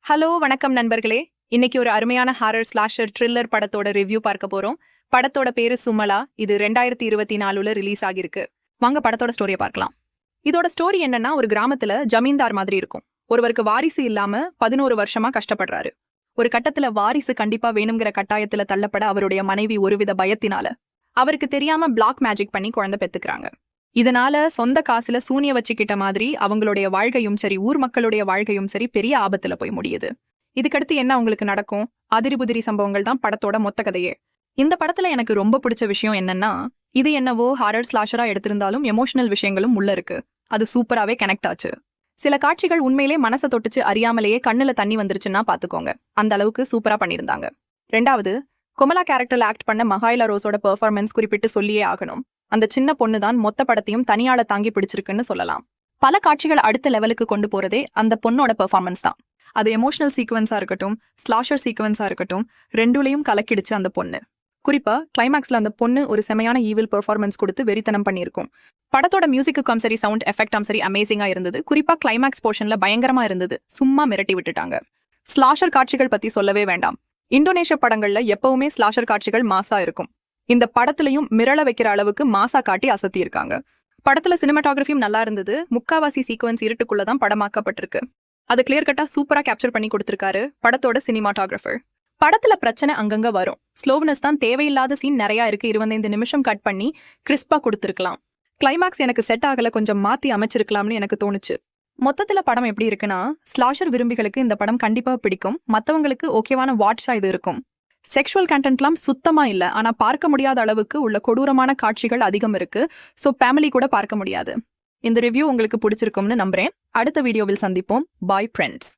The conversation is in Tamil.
ஹலோ வணக்கம் நண்பர்களே. இன்னைக்கு ஒரு அருமையான ஹாரர் ஸ்லாஷர் த்ரில்லர் படத்தோட ரிவ்யூ பார்க்க போறோம். படத்தோட பேரு சுமலா. இது 2024 ரிலீஸ் ஆகிருக்கு. வாங்க படத்தோட ஸ்டோரியை பார்க்கலாம். இதோட ஸ்டோரி என்னன்னா, ஒரு கிராமத்துல ஜமீன்தார் மாதிரி இருக்கும். ஒருவருக்கு வாரிசு இல்லாம 11 வருஷமா கஷ்டப்படுறாரு. ஒரு கட்டத்துல வாரிசு கண்டிப்பா வேணுங்கிற கட்டாயத்துல தள்ளப்பட அவருடைய மனைவி ஒருவித பயத்தினால அவருக்கு தெரியாம பிளாக் மேஜிக் பண்ணி குழந்தை பெத்துக்கிறாங்க. இதனால சொந்த காசுல சூனிய வச்சுக்கிட்ட மாதிரி அவங்களுடைய வாழ்க்கையும் சரி, ஊர் மக்களுடைய வாழ்க்கையும் சரி பெரிய ஆபத்துல போய் முடியுது. இதுக்கடுத்து என்ன உங்களுக்கு நடக்கும்? அதிரி புதிரி சம்பவங்கள் தான் படத்தோட மொத்த கதையே. இந்த படத்துல எனக்கு ரொம்ப பிடிச்ச விஷயம் என்னன்னா, இது என்னவோ ஹாரர் ஸ்லாஷரா எடுத்திருந்தாலும் எமோஷனல் விஷயங்களும் உள்ள இருக்கு. அது சூப்பராவே கனெக்ட் ஆச்சு. சில காட்சிகள் உண்மையிலே மனசை தொட்டுச்சு, அறியாமலேயே கண்ணுல தண்ணி வந்துருச்சுன்னா பாத்துக்கோங்க. அந்த அளவுக்கு சூப்பரா பண்ணியிருந்தாங்க. ரெண்டாவது, கொமலா கேரக்டர்ல ஆக்ட் பண்ண மஹாயிலா ரோஸோட பெர்ஃபார்மன்ஸ் குறிப்பிட்டு சொல்லியே ஆகணும். அந்த சின்ன பொண்ணு தான் மொத்த படத்தையும் தனியாள தாங்கி பிடிச்சிருக்குன்னு சொல்லலாம். பல காட்சிகள் அடுத்த லெவலுக்கு கொண்டு போறதே அந்த பொண்ணோட பெர்ஃபார்மன்ஸ் தான். அது எமோஷனல் சீக்வன்ஸா இருக்கட்டும், ஸ்லாஷர் சீக்வன்ஸா இருக்கட்டும், ரெண்டுலையும் கலக்கிடுச்சு அந்த பொண்ணு. குறிப்பா கிளைமேக்ஸ்ல அந்த பொண்ணு ஒரு செமையான ஈவில் பெர்ஃபார்மன்ஸ் கொடுத்து வெறித்தனம் பண்ணியிருக்கும். படத்தோட மியூசிக்கும் சரி, சவுண்ட் எஃபெக்டும் சரி அமேசிங்கா இருந்தது. குறிப்பா கிளைமேக்ஸ் போர்ஷன்ல பயங்கரமா இருந்தது. சும்மா மிரட்டி விட்டுட்டாங்க. ஸ்லாஷர் காட்சிகள் பத்தி சொல்லவே வேண்டாம். இந்தோனேஷிய படங்கள்ல எப்பவுமே ஸ்லாஷர் காட்சிகள் மாசா இருக்கும். இந்த படத்துலயும் மிரள வைக்கிற அளவுக்கு மாசா காட்டி அசத்தி இருக்காங்க. படத்துல சினிமாட்டோகிராஃபியும் நல்லா இருந்தது. முக்காவாசி சீக்வன்ஸ் இருட்டுக்குள்ளதான் படமாக்கப்பட்டிருக்கு. அது கிளியர் கட்டா சூப்பரா கேப்சர் பண்ணி கொடுத்திருக்காரு படத்தோட சினிமாட்டோகிராஃபர். படத்துல பிரச்சனை அங்கங்க வரும். ஸ்லோவ்னஸ் தான் தேவையில்லாத சீன் நிறைய இருக்கு. 25 நிமிஷம் கட் பண்ணி கிறிஸ்பா கொடுத்திருக்கலாம். கிளைமேக்ஸ் எனக்கு செட் ஆகல, கொஞ்சம் மாத்தி அமைச்சிருக்கலாம்னு எனக்கு தோணுச்சு. மொத்தத்துல படம் எப்படி இருக்குன்னா, ஸ்லாஷர் விரும்பிகளுக்கு இந்த படம் கண்டிப்பா பிடிக்கும். மத்தவங்களுக்கு ஓகேவான வாட்சா இது இருக்கும். செக்ஷுவல் கண்டென்ட்லாம் சுத்தமா இல்ல, ஆனா பார்க்க முடியாத அளவுக்கு உள்ள கொடூரமான காட்சிகள் அதிகம் இருக்கு. சோ ஃபேமிலி கூட பார்க்க முடியாது. இந்த ரிவ்யூ உங்களுக்கு பிடிச்சிருக்கும்னு நம்புறேன். அடுத்த வீடியோவில் சந்திப்போம். Bye friends.